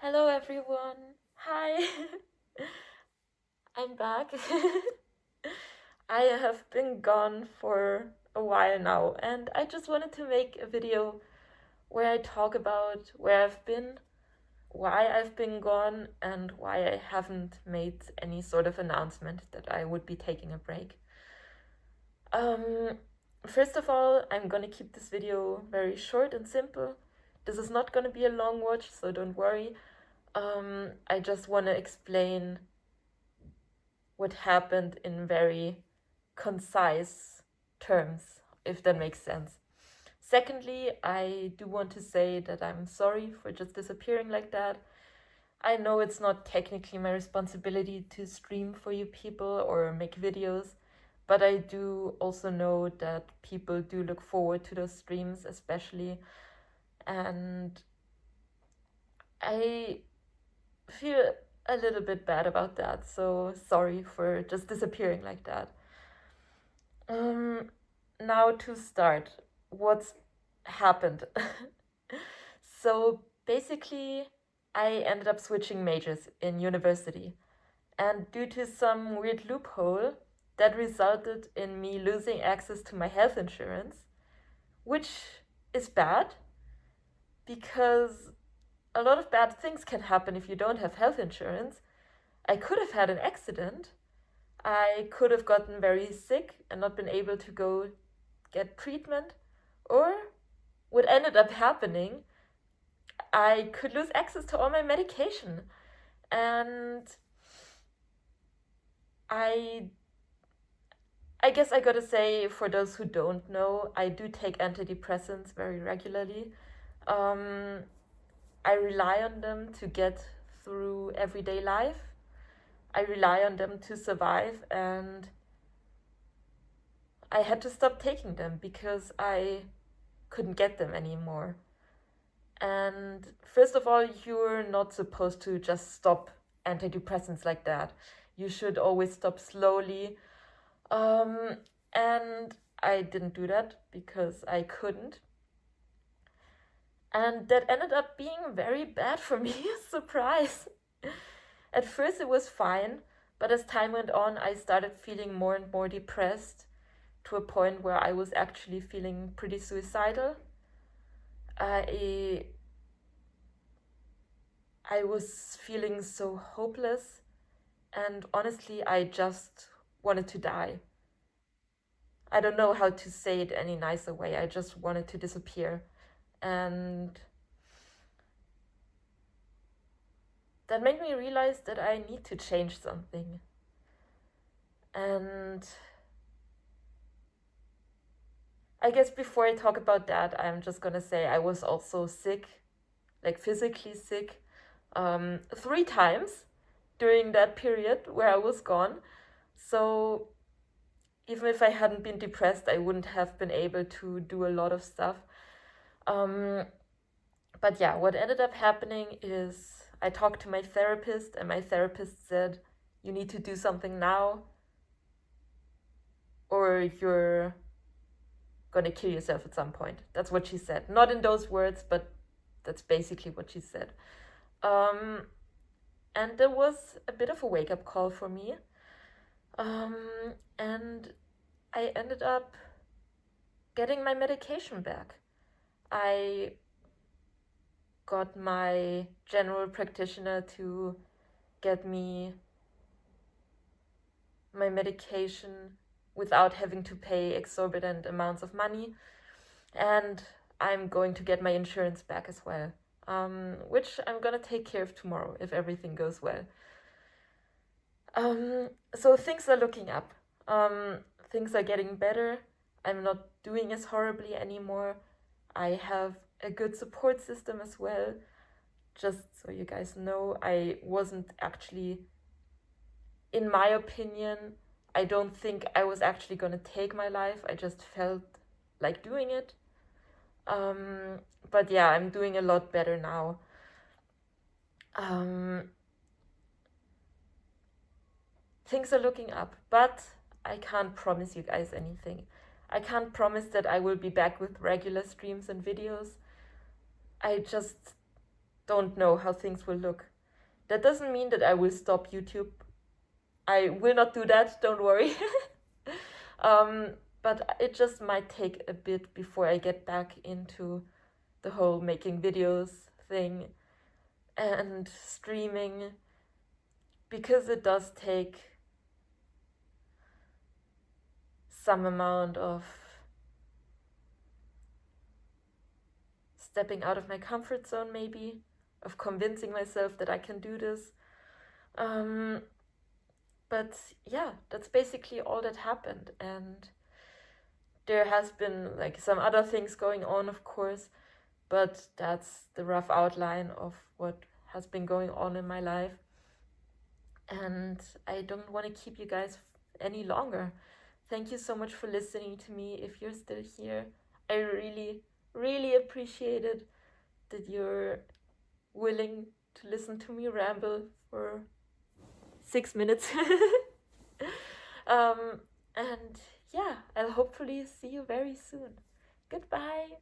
Hello everyone. Hi. I'm back. I have been gone for a while now, and I just wanted to make a video where I talk about where I've been, why I've been gone, and why I haven't made any sort of announcement that I would be taking a break. Um, First of all, I'm gonna keep this video very short and simple. This is not gonna be a long watch, so don't worry. I just want to explain what happened in very concise terms, if that makes sense. Secondly, I do want to say that I'm sorry for just disappearing like that. I know it's not technically my responsibility to stream for you people or make videos, but I do also know that people do look forward to those streams, especially. And I feel a little bit bad about that, so sorry for just disappearing like that. Um, Now to start, what's happened? So basically, I ended up switching majors in university, and due to some weird loophole, that resulted in me losing access to my health insurance, which is bad because a lot of bad things can happen if you don't have health insurance. I could have had an accident. I could have gotten very sick and not been able to go get treatment. Or what ended up happening, I could lose access to all my medication. And I I guess I gotta say, for those who don't know, I do take antidepressants very regularly. Um, I rely on them to get through everyday life. I rely on them to survive, and I had to stop taking them because I couldn't get them anymore. And first of all, you're not supposed to just stop antidepressants like that. You should always stop slowly. Um, and I didn't do that because I couldn't. And that ended up being very bad for me. Surprise. At first, it was fine, but as time went on, I started feeling more and more depressed to a point where I was actually feeling pretty suicidal. I I was feeling so hopeless, and honestly, I just wanted to die. I don't know how to say it any nicer way. I just wanted to disappear. And that made me realize that I need to change something. And I guess before I talk about that, I'm just gonna say I was also sick, like physically sick, 3 times during that period where I was gone. So even if I hadn't been depressed, I wouldn't have been able to do a lot of stuff. Um, but yeah, what ended up happening is I talked to my therapist, and my therapist said, "You need to do something now, or you're gonna kill yourself at some point." That's what she said. Not in those words, but that's basically what she said. Um, and there was a bit of a wake up call for me. And I ended up getting my medication back. I got my general practitioner to get me my medication without having to pay exorbitant amounts of money. And I'm going to get my insurance back as well, which I'm gonna take care of tomorrow if everything goes well. So things are looking up. Things are getting better. I'm not doing as horribly anymore. I have a good support system as well. Just so you guys know, I wasn't actually, in my opinion, I don't think I was actually gonna take my life. I just felt like doing it. Um, but yeah, I'm doing a lot better now. Um, Things are looking up, but I can't promise you guys anything. I can't promise that I will be back with regular streams and videos. I just don't know how things will look. That doesn't mean that I will stop YouTube. I will not do that, don't worry. But it just might take a bit before I get back into the whole making videos thing and streaming, because it does take some amount of stepping out of my comfort zone, maybe, of convincing myself that I can do this. But yeah, that's basically all that happened. And there has been like some other things going on, of course, but that's the rough outline of what has been going on in my life. And I don't want to keep you guys any longer. Thank you so much for listening to me. If you're still here, I really, really appreciate it that you're willing to listen to me ramble for 6 minutes. And yeah, I'll hopefully see you very soon. Goodbye.